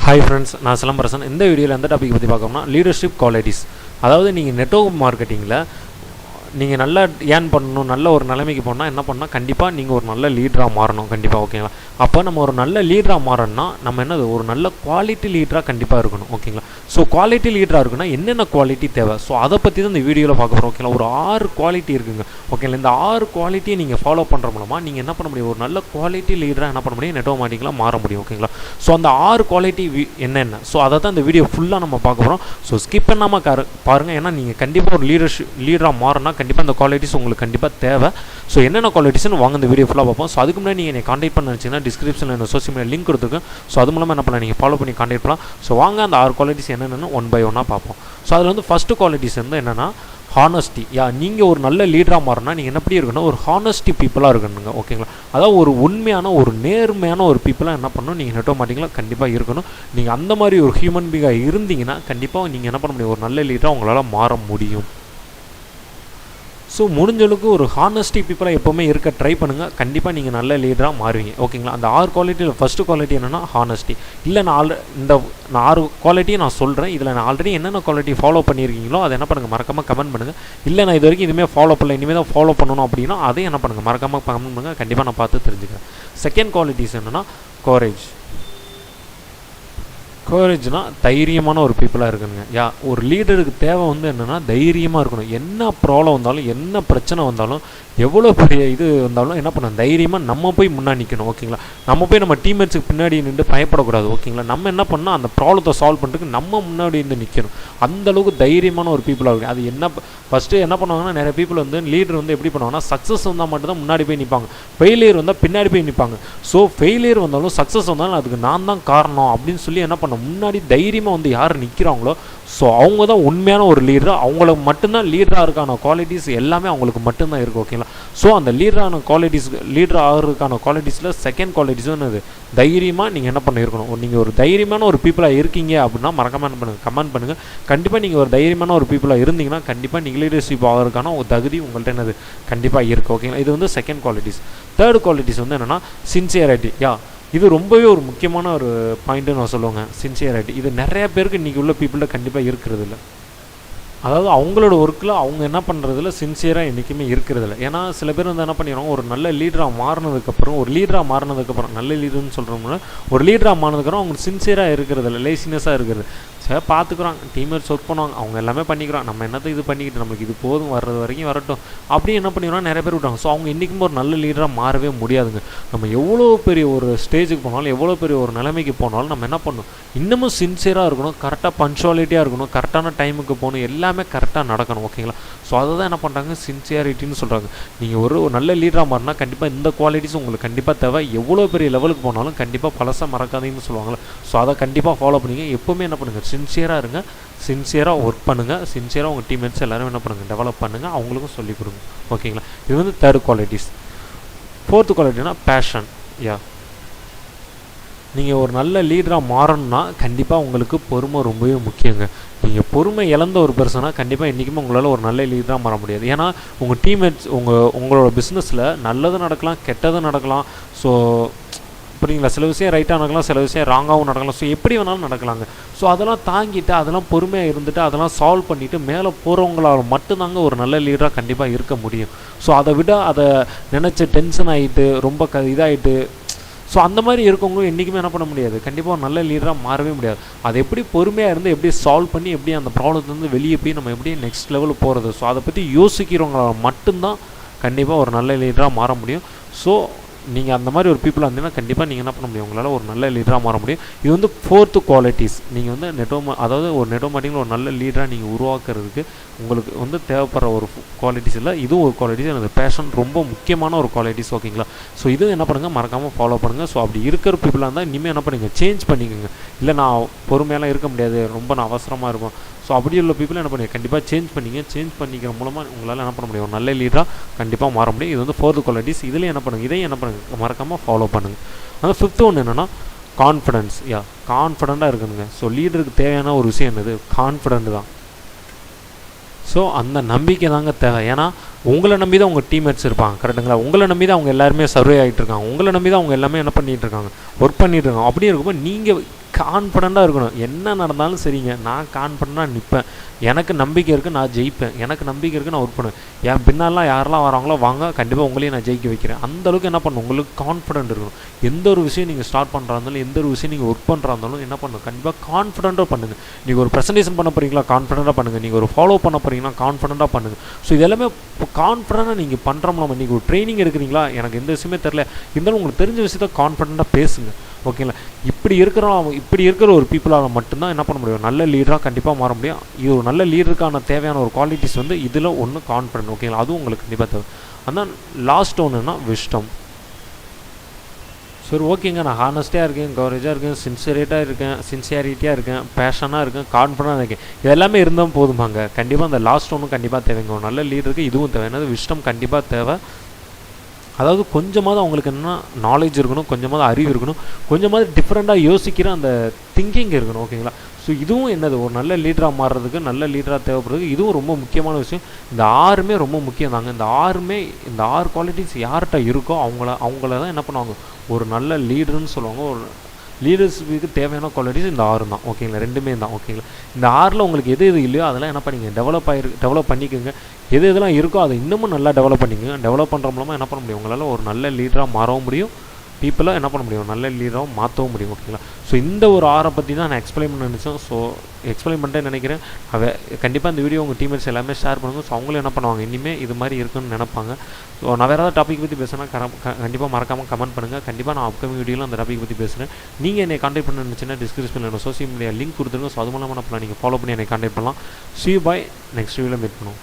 Hi friends, நான் சிலம்பரசன். இந்த வீடியோவில் எந்த டாபிக் பற்றி பார்க்கணும்னா லீடர்ஷிப் குவாலிட்டிஸ். அதாவது நீங்கள் நெட்வொர்க் மார்க்கெட்டிங்கில் நீங்கள் நல்லா ஏர்ன் பண்ணணும், நல்ல ஒரு நிலைமைக்கு போனால் என்ன பண்ணால் கண்டிப்பாக நீங்கள் ஒரு நல்ல லீடராக மாறணும். கண்டிப்பாக ஓகேங்களா. அப்போ நம்ம ஒரு நல்ல லீடராக மாறணும்னா நம்ம என்னது ஒரு நல்ல குவாலிட்டி லீடராக கண்டிப்பாக இருக்கணும். ஓகேங்களா. ஸோ குவாலிட்டி லீடராக இருக்குன்னா என்னென்ன குவாலிட்டி தேவை, ஸோ அதை பற்றி தான் இந்த வீடியோவில் பார்க்க போகிறோம். ஓகேங்களா. ஒரு 6 குவாலிட்டி இருக்குங்க. ஓகேங்களா. இந்த 6 குவாலிட்டியை நீங்கள் ஃபாலோ பண்ணுற மூலமாக நீங்கள் என்ன பண்ண முடியும், ஒரு நல்ல குவாலிட்டி லீடராக என்ன பண்ண முடியும், நெட்வொர்க் மார்க்கெட்டிங்கில் மாற முடியும். ஓகேங்களா. ஸோ அந்த 6 குவாலிட்டி என்னென்ன, ஸோ அதை தான் இந்த வீடியோ ஃபுல்லாக நம்ம பார்க்க போகிறோம். ஸோ ஸ்கிப் பண்ணாமல் பாருங்கள். ஏன்னா நீங்கள் கண்டிப்பாக ஒரு லீடராக மாறினா கண்டிப்பாக அந்த குவாலிட்டிஸ் உங்களுக்கு கண்டிப்பாக தேவை. ஸோ என்னென்ன குவாலிட்டிஸ்னு வாங்க இந்த வீடியோ ஃபுல்லாக பார்ப்போம். ஸோ அதுக்கு முன்னாடி நீங்கள் என்னை கான்டாக்ட் பண்ண நினச்சிங்கன்னா டிஸ்கிரிப்ஷனில் என்ன சோஷியல் மீடியா லிங்க் கொடுத்துருக்கேன். ஸோ அது மூலமாக என்ன பண்ணலாம், நீங்கள் ஃபாலோ பண்ணி கான்டாக்ட் பண்ணலாம். ஸோ வாங்க அந்த 6 குவாலிட்டிஸ் என்னென்னு ஒன் பை ஒன்னாக பார்ப்போம். ஸோ அதில் வந்து ஃபஸ்ட்டு குவாலிட்டிஸ் வந்து என்னென்னா ஹானஸ்டி. நீங்கள் ஒரு நல்ல லீடராக மாறினா நீங்கள் என்ன எப்படி இருக்கணும், ஒரு ஹானஸ்டி பீப்புளாக இருக்கணுங்க. ஓகேங்களா. அதாவது ஒரு உண்மையான ஒரு நேர்மையான ஒரு பீப்புளாக என்ன பண்ணணும், நீங்கள் நெட்வொர்க் மார்க்கெட்டிங்கில் கண்டிப்பாக இருக்கணும். நீங்கள் அந்த மாதிரி ஒரு ஹியூமன் பீங்காக இருந்தீங்கன்னா கண்டிப்பாக நீங்கள் என்ன பண்ண முடியும், ஒரு நல்ல லீடராக உங்களால் மாற முடியும். ஸோ முடிஞ்சளவுக்கு ஒரு ஹானஸ்டி பீப்புளாக எப்போவுமே இருக்க ட்ரை பண்ணுங்கள். கண்டிப்பாக நீங்கள் நல்ல லீடராக மாறுவீங்க. ஓகேங்களா. அந்த 6 குவாலிட்டியில் ஃபஸ்ட்டு குவாலிட்டி என்னென்னா ஹானஸ்டி. இல்லை நான் 6 குவாலிட்டியை நான் சொல்கிறேன். இதில் நான் ஆல்ரெடி என்னென்ன குவாலிட்டி ஃபாலோ பண்ணியிருக்கீங்களோ அதை என்ன பண்ணுங்கள், மறக்காமல் கமெண்ட் பண்ணுங்கள். இல்லை நான் இது வரைக்கும் இதுவுமே ஃபாலோ பண்ணல, இனிமேல் தான் ஃபாலோ பண்ணணும் அப்படின்னா அதையும் என்ன பண்ணுங்கள், மறக்காமல் கமெண்ட் பண்ணுங்கள். கண்டிப்பாக நான் பார்த்து தெரிஞ்சுக்கிறேன். செகண்ட் குவாலிட்டிஸ் என்னென்னா கோரேஜ். கோரேஜ்னால் தைரியமான ஒரு பீப்புளாக இருக்கணுங்க. ஒரு லீடருக்கு தேவை வந்து என்னென்னா தைரியமாக இருக்கணும். என்ன ப்ராப்ளம் வந்தாலும், என்ன பிரச்சனை வந்தாலும், எவ்வளோ பெரிய இது வந்தாலும் என்ன பண்ணணும், தைரியமாக நம்ம போய் முன்னாடி நிற்கணும். ஓகேங்களா. நம்ம போய் நம்ம டீம்மேட்ஸுக்கு பின்னாடி நின்று பயப்படக்கூடாது. ஓகேங்களா. நம்ம என்ன பண்ணால் அந்த ப்ராப்ளத்தை சால்வ் பண்ணுறதுக்கு நம்ம முன்னாடி இருந்து நிற்கணும். அந்தளவுக்கு தைரியமான ஒரு பீப்புளாக இருக்கும். அது என்ன ஃபஸ்ட்டு என்ன பண்ணுவாங்கன்னா, நிறைய பீப்புள் வந்து லீடர் வந்து எப்படி பண்ணுவாங்கன்னா, சக்ஸஸ் வந்தால் மட்டும்தான் முன்னாடி போய் நிற்பாங்க, ஃபெயிலியர் வந்தால் பின்னாடி போய் நிற்பாங்க. ஸோ ஃபெயிலியர் வந்தாலும் சக்ஸஸ் வந்தாலும் அதுக்கு நான் தான் காரணம் அப்படின்னு சொல்லி என்ன பண்ண முன்னாடி தைரியமாக வந்து யார் நிற்கிறாங்களோ ஸோ அவங்க தான் உண்மையான ஒரு லீடராக, அவங்களுக்கு மட்டும்தான் லீடராக இருக்கான குவாலிட்டிஸ் எல்லாமே அவங்களுக்கு மட்டும்தான் இருக்குது. ஓகேங்களா. ஸோ அந்த லீடரான குவாலிட்டிஸ், லீடர் ஆகிறதுக்கான குவாலிட்டிஸில் செகண்ட் குவாலிட்டிஸும் என்னது, தைரியமாக நீங்கள் என்ன பண்ணியிருக்கணும். நீங்கள் ஒரு தைரியமான ஒரு பீப்புளாக இருக்கீங்க அப்படின்னா மறக்காம என்ன பண்ணுங்கள், கமெண்ட் பண்ணுங்கள். கண்டிப்பாக நீங்கள் ஒரு தைரியமான ஒரு பீப்புளாக இருந்தீங்கன்னா கண்டிப்பாக நீங்கள் லீடர்ஷிப் ஆகிறதுக்கான ஒரு தகுதி உங்கள்கிட்ட என்னது கண்டிப்பாக இருக்குது. ஓகேங்களா. இது வந்து செகண்ட் குவாலிட்டிஸ். தேர்ட் குவாலிட்டிஸ் வந்து என்னென்னா சின்சியரிட்டி. இது ரொம்பவே ஒரு முக்கியமான ஒரு பாயிண்ட்டுன்னு நான் சொல்லுவேங்க, சின்சியரிட்டி. இது நிறைய பேருக்கு இன்றைக்கி உள்ள பீப்புளில் கண்டிப்பாக இருக்கிறது இல்லை. அதாவது அவங்களோட ஒர்க்கில் அவங்க என்ன பண்ணுறதுல சின்சியராக என்றைக்குமே இருக்கிறதில்ல. ஏன்னா சில பேர் வந்து என்ன பண்ணிடுவாங்க, ஒரு நல்ல லீடராக மாறினதுக்கப்புறம், நல்ல லீடர்னு சொல்கிறோம்னா ஒரு லீடராக மாறினதுக்கப்புறம் அவங்க சின்சியராக இருக்கிறதில்ல, லேசினஸாக இருக்கிறது. சரி பார்த்துக்குறாங்க, டீம்மேட்ஸ் ஒர்க் பண்ணுவாங்க, அவங்க எல்லாமே பண்ணிக்கிறாங்க, நம்ம என்னத்தை இது பண்ணிக்கிட்டு நம்மளுக்கு இது போதும், வர்றது வரைக்கும் வரட்டும் அப்படி என்ன பண்ணிடுறாங்க, நிறைய பேர் விட்டாங்க. ஸோ அவங்க இன்றைக்கும் ஒரு நல்ல லீடராக மாறவே முடியாதுங்க. நம்ம எவ்வளோ பெரிய ஒரு ஸ்டேஜுக்கு போனாலும், எவ்வளோ பெரிய ஒரு நிலைமைக்கு போனாலும் நம்ம என்ன பண்ணணும், இன்னமும் சின்சியராக இருக்கணும், கரெக்டாக பங்க்சுவாலிட்டியாக இருக்கணும், கரெக்டான டைமுக்கு போகணும், எல்லாமே கரெக்டாக நடக்கணும். ஓகேங்களா. ஸோ அதை தான் என்ன பண்ணுறாங்க, சின்சியாரிட்டின்னு சொல்கிறாங்க. நீங்கள் ஒரு நல்ல லீடராக மாறினா கண்டிப்பாக இந்த குவாலிட்டிஸ் உங்களுக்கு கண்டிப்பாக தேவை. எவ்வளோ பெரிய லெவலுக்கு போனாலும் கண்டிப்பாக பழசை மறக்காதீங்கன்னு சொல்லுவாங்களே. ஸோ அதை கண்டிப்பாக ஃபாலோ பண்ணிங்க. எப்போவுமே என்ன பண்ணுங்கள், சின்சியராக இருங்க, சின்சியராக ஒர்க் பண்ணுங்கள், சின்சியராக உங்கள் டீம்மேட்ஸ் எல்லோரும் என்ன பண்ணுங்கள், டெவலப் பண்ணுங்கள், அவங்களுக்கும் சொல்லிக் கொடுங்க. ஓகேங்களா. இது வந்து தேர்ட் குவாலிட்டிஸ். ஃபோர்த்து குவாலிட்டினா பேஷன். நீங்கள் ஒரு நல்ல லீடராக மாறணும்னா கண்டிப்பாக உங்களுக்கு பொறுமை ரொம்பவே முக்கியங்க. நீங்கள் பொறுமை இழந்த ஒரு பர்சனாக கண்டிப்பாக இன்றைக்குமே உங்களால் ஒரு நல்ல லீடராக மாற முடியாது. ஏன்னா உங்கள் டீம்மேட்ஸ் உங்களோட பிஸ்னஸில் நல்லதும் நடக்கலாம், கெட்டதும் நடக்கலாம். ஸோ புரியுங்களா. சில விஷயம் ரைட்டாக நடக்கலாம், சில விஷயம் ராங்காகவும் நடக்கலாம். ஸோ எப்படி வேணாலும் நடக்கலாங்க. ஸோ அதெல்லாம் தாங்கிட்டு, அதெல்லாம் பொறுமையாக இருந்துட்டு, அதெல்லாம் சால்வ் பண்ணிவிட்டு மேலே போகிறவங்களால் மட்டும்தாங்க ஒரு நல்ல லீடராக கண்டிப்பாக இருக்க முடியும். ஸோ அதை விட அதை நினச்சி டென்ஷன் ஆகிட்டு ரொம்ப இதாகிட்டு ஸோ அந்த மாதிரி இருக்கவங்களும் என்றைக்குமே என்ன பண்ண முடியாது, கண்டிப்பாக ஒரு நல்ல லீடராக மாறவே முடியாது. அதை எப்படி பொறுமையாக இருந்து எப்படி சால்வ் பண்ணி எப்படி அந்த ப்ராப்ளத்துலேருந்து வெளியே போய் நம்ம எப்படி நெக்ஸ்ட் லெவலுக்கு போகிறது, ஸோ அதை பற்றி யோசிக்கிறவங்களால் மட்டும்தான் கண்டிப்பாக ஒரு நல்ல லீடராக மாற முடியும். ஸோ நீங்கள் அந்த மாதிரி ஒரு பீப்புளாக இருந்தீங்கன்னா கண்டிப்பாக நீங்கள் என்ன பண்ண முடியும், உங்களால் ஒரு நல்ல லீடராக மாற முடியும். இது வந்து ஃபோர்த்து குவாலிட்டிஸ். நீங்கள் வந்து அதாவது ஒரு நெட்வொர்க் மார்க்கெட்டிங்கில் ஒரு நல்ல லீடராக நீங்கள் உருவாக்குறதுக்கு உங்களுக்கு வந்து தேவைப்படுற ஒரு குவாலிட்டிஸ் இல்லை, இதுவும் ஒரு குவாலிட்டிஸ். எனக்கு பேஷன் ரொம்ப முக்கியமான ஒரு குவாலிட்டிஸ். ஓகேங்களா. ஸோ இது என்ன பண்ணுங்கள், மறக்காமல் ஃபாலோ பண்ணுங்கள். ஸோ அப்படி இருக்கிற பீப்புளாக இருந்தால் இனிமேல் என்ன பண்ணுங்கள், சேஞ்ச் பண்ணிக்கோங்க. இல்லை நான் பொறுமையெல்லாம் இருக்க முடியாது, ரொம்ப நான் அவசரமாக இருக்கும். ஸோ அப்படி உள்ள பீப்புளை என்ன பண்ணுங்க, கண்டிப்பாக சேஞ்ச் பண்ணிங்க. சேஞ்ச் பண்ணிக்கிற மூலமாக உங்களால் என்ன பண்ண முடியும், ஒரு நல்ல லீடராக கண்டிப்பாக மாற முடியும். இது வந்து ஃபோர்த்து குவாலிட்டிஸ். இதில் என்ன பண்ணுங்கள், இதையும் என்ன பண்ணுங்கள், மறக்காமல் ஃபாலோ பண்ணுங்கள். அந்த ஃபிஃப்த்து ஒன்று என்னென்னா கான்ஃபிடென்ஸ். கான்ஃபிடெண்ட்டாக இருக்குதுங்க. ஸோ லீடருக்கு தேவையான ஒரு விஷயம் என்னது, கான்ஃபிடென்ட் தான். ஸோ அந்த நம்பிக்கை தாங்க தேவை. ஏன்னா உங்களை நம்பி தான் உங்கள் டீம்மேட்ஸ் இருப்பாங்க, கரெக்டுங்களா. உங்களை நம்பி தான் அவங்க எல்லாருமே சர்வே ஆகிட்டு இருக்காங்க, உங்களை நம்பி தான் அவங்க எல்லாமே என்ன பண்ணிகிட்டு இருக்காங்க, ஒர்க் பண்ணிகிட்டு இருக்காங்க. அப்படி இருக்கும்போது நீங்கள் கான்ஃபிடண்ட்டாக இருக்கணும். என்ன நடந்தாலும் சரிங்க, நான் கான்ஃபிடண்ட்டாக நிற்பேன், எனக்கு நம்பிக்கை இருக்குது, நான் ஜெயிப்பேன், எனக்கு நம்பிக்கை இருக்குது, நான் ஒர்க் பண்ணுவேன், என் பின்னாலாம் யாரெல்லாம் வராங்களோ வாங்க, கண்டிப்பாக உங்களையும் நான் ஜெயிக்க வைக்கிறேன். அந்தளவுக்கு என்ன பண்ணணும், உங்களுக்கு கான்ஃபிடென்ட் இருக்கணும். எந்த ஒரு விஷயம் நீங்கள் ஸ்டார்ட் பண்ணுறா இருந்தாலும், எந்த ஒரு விஷயம் நீங்கள் ஒர்க் பண்ணுறா இருந்தாலும் என்ன பண்ணணும், கண்டிப்பாக கான்ஃபிடென்ட்டாக பண்ணுங்கள். நீங்கள் ஒரு ப்ரெசன்டேஷன் பண்ண போகிறீங்களா, கான்ஃபிடென்ட்டாக பண்ணுங்கள். நீங்கள் ஒரு ஃபாலோ பண்ண போகிறீங்கன்னா கான்ஃபிடென்ட்டாக பண்ணுங்கள். ஸோ இது எல்லாமே இப்போ கான்ஃபிடென்ட்டாக நீங்கள் பண்ணுறோம்னா, நீங்கள் ஒரு ட்ரைனிங் எடுக்கிறீங்களா, எனக்கு எந்த விஷயமே தெரில, இருந்தாலும் உங்களுக்கு தெரிஞ்ச விஷயத்த கான்ஃபிடென்ட்டாக பேசுங்க. ஓகேங்களா? இப்படி இருக்கிற ஒரு பீப்புளால் மட்டும்தான் என்ன பண்ண முடியும், நல்ல லீடராக கண்டிப்பாக மாற முடியும். இது ஒரு நல்ல லீடருக்கான தேவையான ஒரு குவாலிட்டிஸ் வந்து இதில் ஒன்று கான்ஃபிடென்ட். ஓகேங்களா? அதுவும் உங்களுக்கு கண்டிப்பாக தேவை. ஆனால் லாஸ்ட் ஒன்றுனா விஸ்டம். சரி, ஓகேங்க, நான் ஹானஸ்ட்டாக இருக்கேன், கவரேஜாக இருக்கேன், சின்சியாரிட்டியாக இருக்கேன், பேஷனாக இருக்கேன், கான்ஃபிடண்டாக இருக்கேன், இது எல்லாமே இருந்தால் போதுமாங்க. கண்டிப்பாக அந்த லாஸ்ட் ஒன்றும் கண்டிப்பாக தேவைங்க. ஒரு நல்ல லீடருக்கு இதுவும் தேவை. என்னது, விஸ்டம் கண்டிப்பாக தேவை. அதாவது கொஞ்சமாவது அவங்களுக்கு என்னென்னா நாலேஜ் இருக்கணும், கொஞ்சமாவது அறிவு இருக்கணும், கொஞ்சமாவது டிஃப்ரெண்ட்டாக யோசிக்கிற அந்த திங்கிங் இருக்கணும். ஓகேங்களா? ஸோ இதுவும் என்னது, ஒரு நல்ல லீடராக மாறுறதுக்கு, நல்ல லீடராக தேவைப்படுறதுக்கு இதுவும் ரொம்ப முக்கியமான விஷயம். இந்த ஆறுமே ரொம்ப முக்கியம் தாங்க. இந்த ஆறு குவாலிட்டிஸ் யார்கிட்ட இருக்கோ அவங்கள தான் என்ன பண்ணுவாங்க, ஒரு நல்ல லீடர்னு சொல்லுவாங்க. ஒரு லீடர்ஷிப்புக்கு தேவையான குவாலிட்டிஸ் இந்த ஆறு தான். ஓகேங்களா? ரெண்டுமே தான். ஓகேங்களா? இந்த ஆறில் உங்களுக்கு எது இல்லையோ அதெல்லாம் என்ன பண்ணிங்க, டெவலப் பண்ணிக்கோங்க. எதெல்லாம் இருக்கோ அதை இன்னமும் நல்லா டெவலப் பண்ணிக்கோங்க. டெவலப் பண்ணுற மூலமாக என்ன பண்ண முடியும், உங்களால் ஒரு நல்ல லீடராக மாறவும் முடியும், பீப்புளாக என்ன பண்ண முடியும், நல்ல லீடராகவும் மாற்றவும் முடியும். ஓகேங்களா? ஸோ இந்த ஒரு ஆரை பற்றி தான் நான் எக்ஸ்பிளைன் பண்ண நினச்சேன். ஸோ எக்ஸ்பிளைன் பண்ணிட்டேன்னு நினைக்கிறேன். கண்டிப்பாக இந்த வீடியோ உங்கள் டீம்மேட்ஸ் எல்லாமே ஷேர் பண்ணுங்கள். ஸோ அவங்களும் என்ன பண்ணுவாங்க, இனிமேல் இது மாதிரி இருக்குன்னு நினைப்பாங்க. ஸோ நான் வேறு ஏதாவது டாபிக் பற்றி பேசுனா கண்டிப்பாக மறக்காமல் கமெண்ட் பண்ணுங்கள். கண்டிப்பாக நான் அப்கமிங் வீடியோவில் அந்த டாபிக் பற்றி பேசுகிறேன். நீங்கள் என்னை கான்டாக்ட் பண்ண நினச்சின்னா டிஸ்கிரிப்ஷனில் சோசியல் மீடியா லிங்க் கொடுத்துருங்க. ஸோ அது மூலமாக நீங்கள் ஃபாலோ பண்ணி என்னை கான்டாக்ட் பண்ணலாம். See you, bye. நெக்ஸ்ட் வீடியோவில் மீட் பண்ணுவோம்.